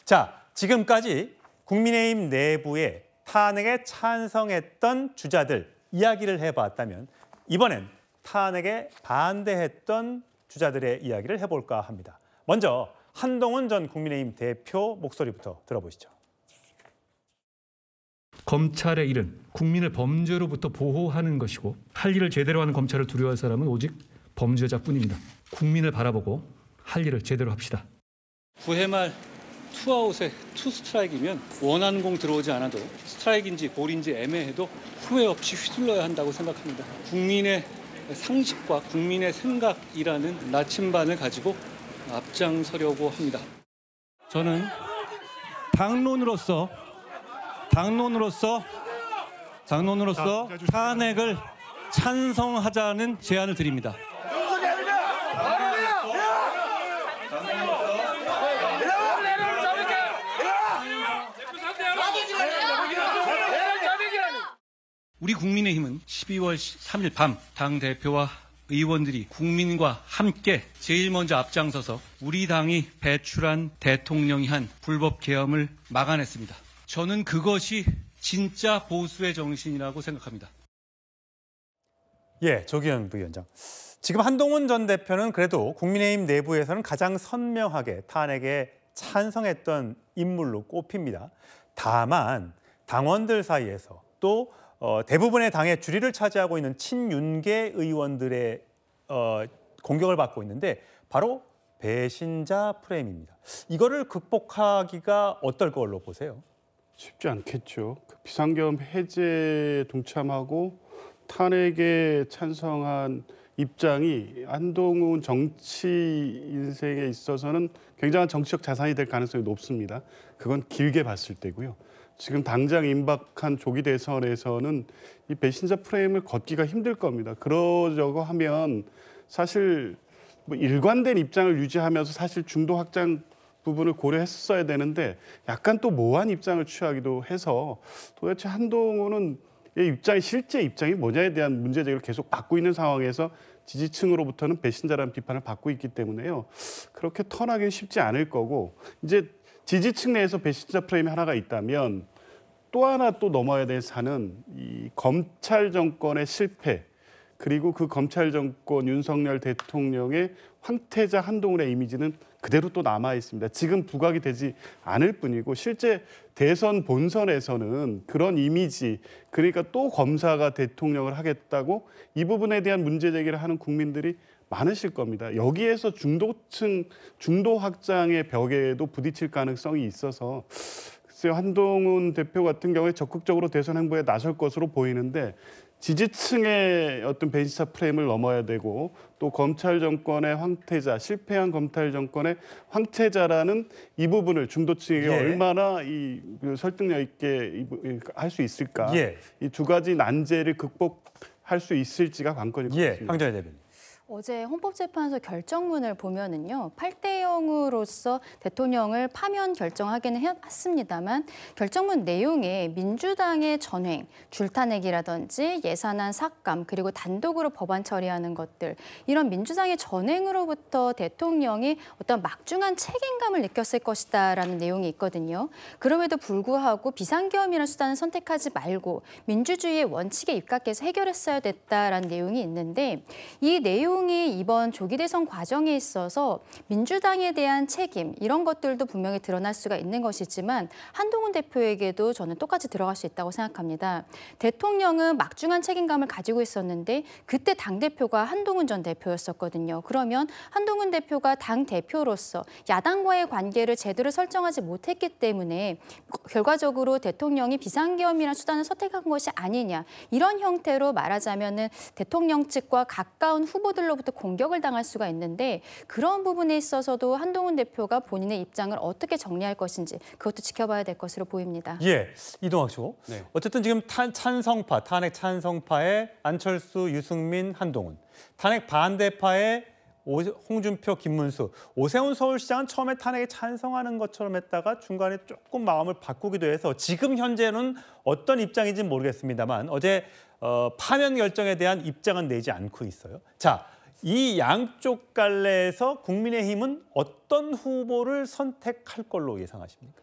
자, 지금까지 국민의힘 내부에 탄핵에 찬성했던 주자들 이야기를 해봤다면 이번엔 탄핵에 반대했던 주자들의 이야기를 해볼까 합니다. 먼저 한동훈 전 국민의힘 대표 목소리부터 들어보시죠. 검찰의 일은 국민을 범죄로부터 보호하는 것이고 할 일을 제대로 하는 검찰을 두려워할 사람은 오직 범죄자뿐입니다. 국민을 바라보고 할 일을 제대로 합시다. 9회 말 투아웃에 투 스트라이크이면 원하는 공 들어오지 않아도 스트라이크인지 볼인지 애매해도 후회 없이 휘둘러야 한다고 생각합니다. 국민의 상식과 국민의 생각이라는 나침반을 가지고 앞장서려고 합니다. 저는 당론으로서 탄핵을 찬성하자는 제안을 드립니다. 우리 국민의힘은 12월 3일 밤 당대표와 의원들이 국민과 함께 제일 먼저 앞장서서 우리 당이 배출한 대통령이 한 불법 계엄을 막아냈습니다. 저는 그것이 진짜 보수의 정신이라고 생각합니다. 예, 조기현 부위원장. 지금 한동훈 전 대표는 그래도 국민의힘 내부에서는 가장 선명하게 탄핵에 찬성했던 인물로 꼽힙니다. 다만 당원들 사이에서 또 대부분의 당의 주리를 차지하고 있는 친윤계 의원들의 공격을 받고 있는데 바로 배신자 프레임입니다. 이거를 극복하기가 어떨 걸로 보세요? 쉽지 않겠죠. 비상계엄 해제에 동참하고 탄핵에 찬성한 입장이 한동훈 정치 인생에 있어서는 굉장한 정치적 자산이 될 가능성이 높습니다. 그건 길게 봤을 때고요. 지금 당장 임박한 조기 대선에서는 이 배신자 프레임을 걷기가 힘들 겁니다. 그러려고 하면 사실 뭐 일관된 입장을 유지하면서 사실 중도 확장 부분을 고려했어야 되는데 약간 또 모호한 입장을 취하기도 해서 도대체 한동훈은 이 입장이 실제 입장이 뭐냐에 대한 문제 제기를 계속 받고 있는 상황에서 지지층으로부터는 배신자라는 비판을 받고 있기 때문에요. 그렇게 턴하기는 쉽지 않을 거고 이제 지지층 내에서 배신자 프레임이 하나가 있다면 또 하나 또 넘어야 될 산은 이 검찰 정권의 실패 그리고 그 검찰 정권 윤석열 대통령의 황태자 한동훈의 이미지는 그대로 또 남아 있습니다. 지금 부각이 되지 않을 뿐이고 실제 대선 본선에서는 그런 이미지 그러니까 또 검사가 대통령을 하겠다고 이 부분에 대한 문제 제기를 하는 국민들이 많으실 겁니다. 여기에서 중도층, 중도 확장의 벽에도 부딪힐 가능성이 있어서 글쎄요, 한동훈 대표 같은 경우에 적극적으로 대선 행보에 나설 것으로 보이는데 지지층의 어떤 배신자 프레임을 넘어야 되고 또 검찰 정권의 황태자, 실패한 검찰 정권의 황태자라는 이 부분을 중도층에게 얼마나 설득력 있게 할 수 있을까? 이 두 가지 난제를 극복할 수 있을지가 관건일 것 같습니다. 황정혜 대변인. 어제 헌법재판소 결정문을 보면은요, 8대 0으로서 대통령을 파면 결정하기는 했습니다만 결정문 내용에 민주당의 전횡, 줄탄핵이라든지 예산안 삭감, 그리고 단독으로 법안 처리하는 것들, 이런 민주당의 전횡으로부터 대통령이 어떤 막중한 책임감을 느꼈을 것이다라는 내용이 있거든요. 그럼에도 불구하고 비상계엄이라는 수단을 선택하지 말고 민주주의의 원칙에 입각해서 해결했어야 됐다라는 내용이 있는데 이 내용이 이번 조기 대선 과정에 있어서 민주당에 대한 책임 이런 것들도 분명히 드러날 수가 있는 것이지만 한동훈 대표에게도 저는 똑같이 들어갈 수 있다고 생각합니다. 대통령은 막중한 책임감을 가지고 있었는데 그때 당대표가 한동훈 전 대표였었거든요. 그러면 한동훈 대표가 당대표로서 야당과의 관계를 제대로 설정하지 못했기 때문에 결과적으로 대통령이 비상계엄이라는 수단을 선택한 것이 아니냐 이런 형태로 말하자면은 대통령 측과 가까운 후보들로부터 공격을 당할 수가 있는데 그런 부분에 있어서도 한동훈 대표가 본인의 입장을 어떻게 정리할 것인지 그것도 지켜봐야 될 것으로 보입니다. 예, 이동학 씨. 네. 어쨌든 지금 찬성파, 탄핵 찬성파의 안철수, 유승민, 한동훈, 탄핵 반대파의 홍준표, 김문수, 오세훈 서울시장은 처음에 탄핵에 찬성하는 것처럼 했다가 중간에 조금 마음을 바꾸기도 해서 지금 현재는 어떤 입장인지는 모르겠습니다만 어제 파면 결정에 대한 입장은 내지 않고 있어요. 자, 이 양쪽 갈래에서 국민의힘은 어떤 후보를 선택할 걸로 예상하십니까?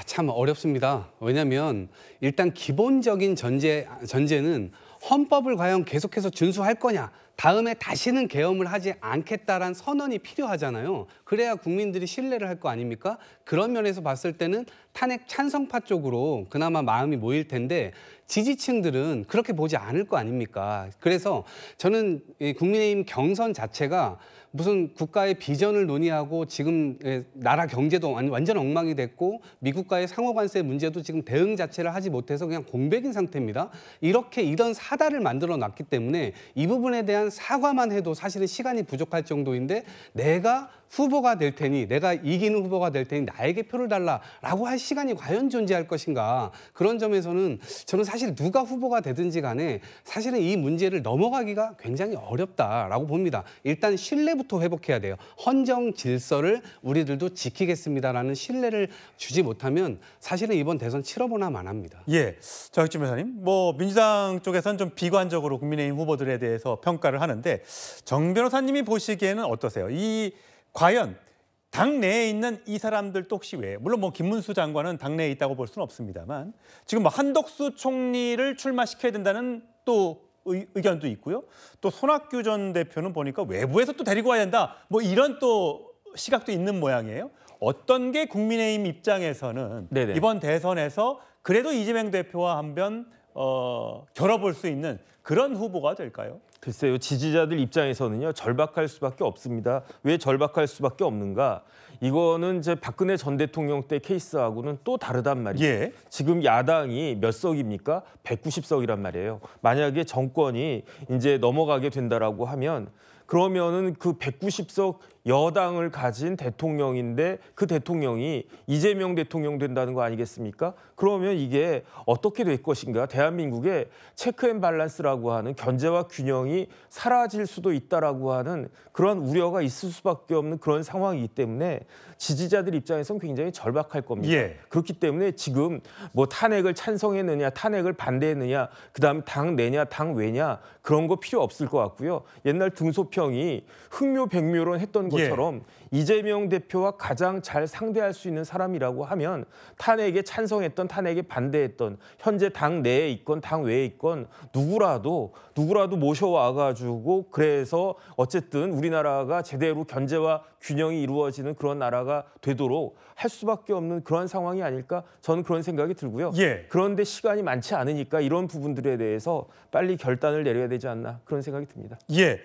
참 어렵습니다. 왜냐하면 일단 기본적인 전제는 헌법을 과연 계속해서 준수할 거냐, 다음에 다시는 계엄을 하지 않겠다라는 선언이 필요하잖아요. 그래야 국민들이 신뢰를 할 거 아닙니까? 그런 면에서 봤을 때는 탄핵 찬성파 쪽으로 그나마 마음이 모일 텐데 지지층들은 그렇게 보지 않을 거 아닙니까? 그래서 저는 이 국민의힘 경선 자체가 무슨 국가의 비전을 논의하고 지금 나라 경제도 완전 엉망이 됐고 미국과의 상호관세 문제도 지금 대응 자체를 하지 못해서 그냥 공백인 상태입니다. 이런 사달을 만들어 놨기 때문에 이 부분에 대한 사과만 해도 사실은 시간이 부족할 정도인데 내가 후보가 될 테니, 내가 이기는 후보가 될 테니 나에게 표를 달라라고 할 시간이 과연 존재할 것인가. 그런 점에서는 저는 사실 누가 후보가 되든지 간에 사실은 이 문제를 넘어가기가 굉장히 어렵다라고 봅니다. 일단 신뢰부터 회복해야 돼요. 헌정 질서를 우리들도 지키겠습니다라는 신뢰를 주지 못하면 사실은 이번 대선 치러보나 마나합니다. 예, 정혁진 변호사님, 민주당 쪽에서는 좀 비관적으로 국민의힘 후보들에 대해서 평가를 하는데 정 변호사님이 보시기에는 어떠세요? 과연 당내에 있는 이 사람들도 혹시 왜, 물론 김문수 장관은 당내에 있다고 볼 수는 없습니다만 지금 한덕수 총리를 출마시켜야 된다는 또 의견도 있고요. 또 손학규 전 대표는 보니까 외부에서 또 데리고 와야 된다. 이런 또 시각도 있는 모양이에요. 어떤 게 국민의힘 입장에서는 네네. 이번 대선에서 그래도 이재명 대표와 한번 겨뤄볼 수 있는 그런 후보가 될까요? 글쎄요. 지지자들 입장에서는요. 절박할 수밖에 없습니다. 왜 절박할 수밖에 없는가? 이거는 이제 박근혜 전 대통령 때 케이스하고는 또 다르단 말이에요. 예. 지금 야당이 몇 석입니까? 190석이란 말이에요. 만약에 정권이 이제 넘어가게 된다라고 하면 그러면은 그 190석 여당을 가진 대통령인데 그 대통령이 이재명 대통령 된다는 거 아니겠습니까? 그러면 이게 어떻게 될 것인가? 대한민국의 체크앤밸런스라고 하는 견제와 균형이 사라질 수도 있다라고 하는 그런 우려가 있을 수밖에 없는 그런 상황이기 때문에 지지자들 입장에서는 굉장히 절박할 겁니다. 예. 그렇기 때문에 지금 탄핵을 찬성했느냐, 탄핵을 반대했느냐, 그다음에 당 내냐, 당 외냐 그런 거 필요 없을 것 같고요. 옛날 등소평이 흥묘백묘론 했던 것처럼 이재명 대표와 가장 잘 상대할 수 있는 사람이라고 하면 탄핵에 찬성했던, 탄핵에 반대했던, 현재 당 내에 있건 당 외에 있건 누구라도 모셔와가지고 그래서 어쨌든 우리나라가 제대로 견제와 균형이 이루어지는 그런 나라가 되도록 할 수밖에 없는 그런 상황이 아닐까 저는 그런 생각이 들고요. 예. 그런데 시간이 많지 않으니까 이런 부분들에 대해서 빨리 결단을 내려야 되지 않나 그런 생각이 듭니다. 예.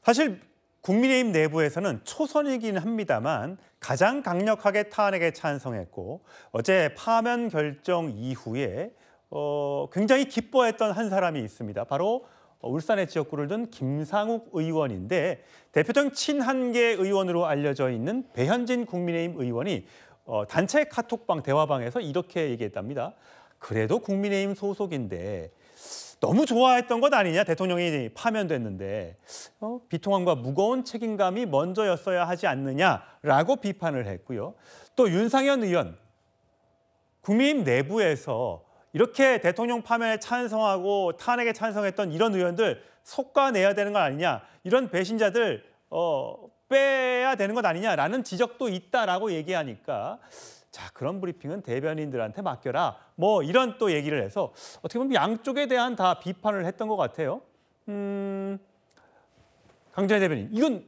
사실 국민의힘 내부에서는 초선이긴 합니다만 가장 강력하게 탄핵에 찬성했고 어제 파면 결정 이후에 굉장히 기뻐했던 한 사람이 있습니다. 바로 울산의 지역구를 둔 김상욱 의원인데 대표적 친한계 의원으로 알려져 있는 배현진 국민의힘 의원이 단체 카톡방 대화방에서 이렇게 얘기했답니다. 그래도 국민의힘 소속인데 너무 좋아했던 것 아니냐, 대통령이 파면됐는데 비통함과 무거운 책임감이 먼저였어야 하지 않느냐라고 비판을 했고요. 또 윤상현 의원, 국민의힘 내부에서 이렇게 대통령 파면에 찬성하고 탄핵에 찬성했던 이런 의원들 속가내야 되는 거 아니냐, 이런 배신자들 빼야 되는 것 아니냐라는 지적도 있다라고 얘기하니까 자, 그런 브리핑은 대변인들한테 맡겨라. 이런 또 얘기를 해서 어떻게 보면 양쪽에 대한 다 비판을 했던 것 같아요. 강전희 대변인, 이건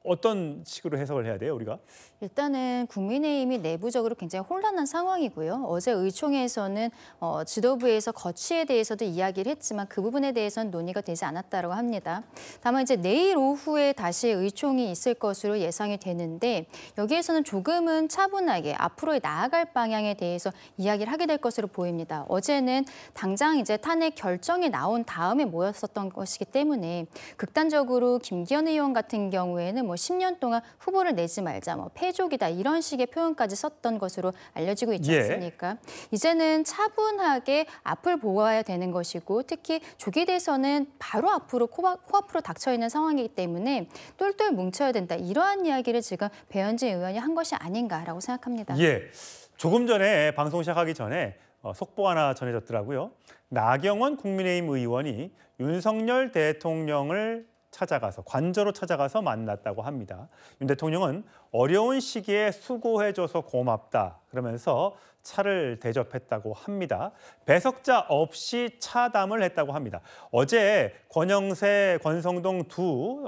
어떤 식으로 해석을 해야 돼요, 우리가? 일단은 국민의힘이 내부적으로 굉장히 혼란한 상황이고요. 어제 의총에서는 지도부에서 거취에 대해서도 이야기를 했지만 그 부분에 대해서는 논의가 되지 않았다고 합니다. 다만 이제 내일 오후에 다시 의총이 있을 것으로 예상이 되는데 여기에서는 조금은 차분하게 앞으로 나아갈 방향에 대해서 이야기를 하게 될 것으로 보입니다. 어제는 당장 이제 탄핵 결정이 나온 다음에 모였었던 것이기 때문에 극단적으로 김기현 의원 같은 경우에는 10년 동안 후보를 내지 말자, 패족이다 이런 식의 표현까지 썼던 것으로 알려지고 있지 않습니까? 이제는 차분하게 앞을 보아야 되는 것이고 특히 조기 대선은 바로 앞으로 코앞으로 닥쳐 있는 상황이기 때문에 똘똘 뭉쳐야 된다. 이러한 이야기를 지금 배현진 의원이 한 것이 아닌가라고 생각합니다. 예, 조금 전에 방송 시작하기 전에 속보 하나 전해졌더라고요. 나경원 국민의힘 의원이 윤석열 대통령을 찾아가서 관저로 찾아가서 만났다고 합니다. 윤 대통령은 어려운 시기에 수고해줘서 고맙다 그러면서 차를 대접했다고 합니다. 배석자 없이 차담을 했다고 합니다. 어제 권영세, 권성동 두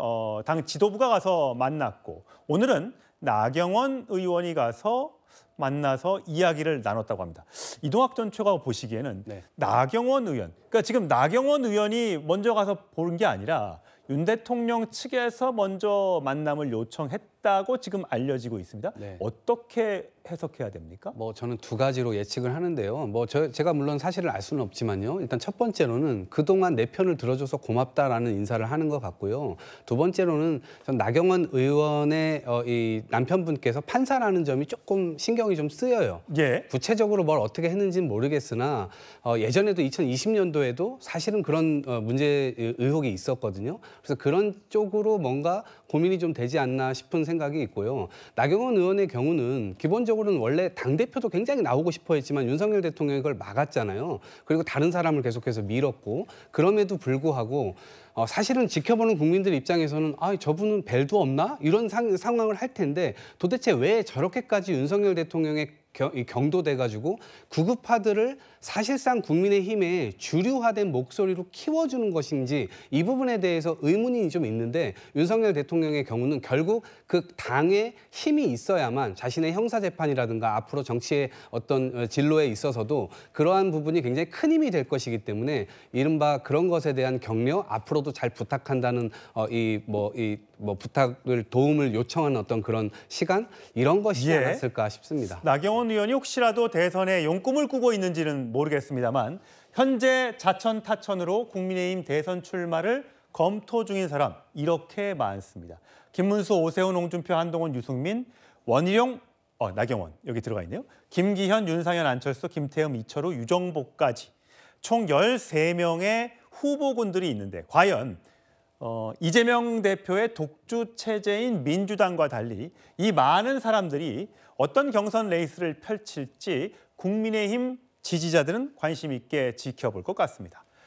당 지도부가 가서 만났고 오늘은 나경원 의원이 가서 만나서 이야기를 나눴다고 합니다. 이동학 전 최고가 보시기에는 네. 나경원 의원, 그러니까 지금 나경원 의원이 먼저 가서 본 게 아니라 윤 대통령 측에서 먼저 만남을 요청했다고 지금 알려지고 있습니다. 네. 어떻게 해석해야 됩니까? 뭐 저는 두 가지로 예측을 하는데요. 뭐 제가 물론 사실을 알 수는 없지만요. 일단 첫 번째로는 그동안 내 편을 들어줘서 고맙다라는 인사를 하는 것 같고요. 두 번째로는 전 나경원 의원의 이 남편분께서 판사라는 점이 조금 신경이 좀 쓰여요. 예. 구체적으로 뭘 어떻게 했는지는 모르겠으나 예전에도 2020년도에도 사실은 그런 문제 의혹이 있었거든요. 그래서 그런 쪽으로 뭔가 고민이 좀 되지 않나 싶은 생각이 있고요. 나경원 의원의 경우는 기본적으로는 원래 당대표도 굉장히 나오고 싶어 했지만 윤석열 대통령이 그걸 막았잖아요. 그리고 다른 사람을 계속해서 밀었고 그럼에도 불구하고 사실은 지켜보는 국민들 입장에서는 저분은 벨도 없나? 이런 상황을 할 텐데 도대체 왜 저렇게까지 윤석열 대통령의 경도돼가지고 구급파들을 사실상 국민의힘의 주류화된 목소리로 키워주는 것인지 이 부분에 대해서 의문이 좀 있는데 윤석열 대통령의 경우는 결국 그 당에 힘이 있어야만 자신의 형사재판이라든가 앞으로 정치의 어떤 진로에 있어서도 그러한 부분이 굉장히 큰 힘이 될 것이기 때문에 이른바 그런 것에 대한 격려 앞으로도 잘 부탁한다는 부탁을 도움을 요청하는 어떤 그런 시간 이런 것이지 않았을까 싶습니다. 나경원 의원이 혹시라도 대선에 용꿈을 꾸고 있는지는 모르겠습니다만 현재 자천타천으로 국민의힘 대선 출마를 검토 중인 사람 이렇게 많습니다. 김문수, 오세훈, 홍준표, 한동훈, 유승민, 원희룡, 나경원 여기 들어가 있네요. 김기현, 윤상현, 안철수, 김태흠, 이철우, 유정복까지 총 13명의 후보군들이 있는데 과연 이재명 대표의 독주 체제인 민주당과 달리 이 많은 사람들이 어떤 경선 레이스를 펼칠지 국민의힘 지지자들은 관심 있게 지켜볼 것 같습니다.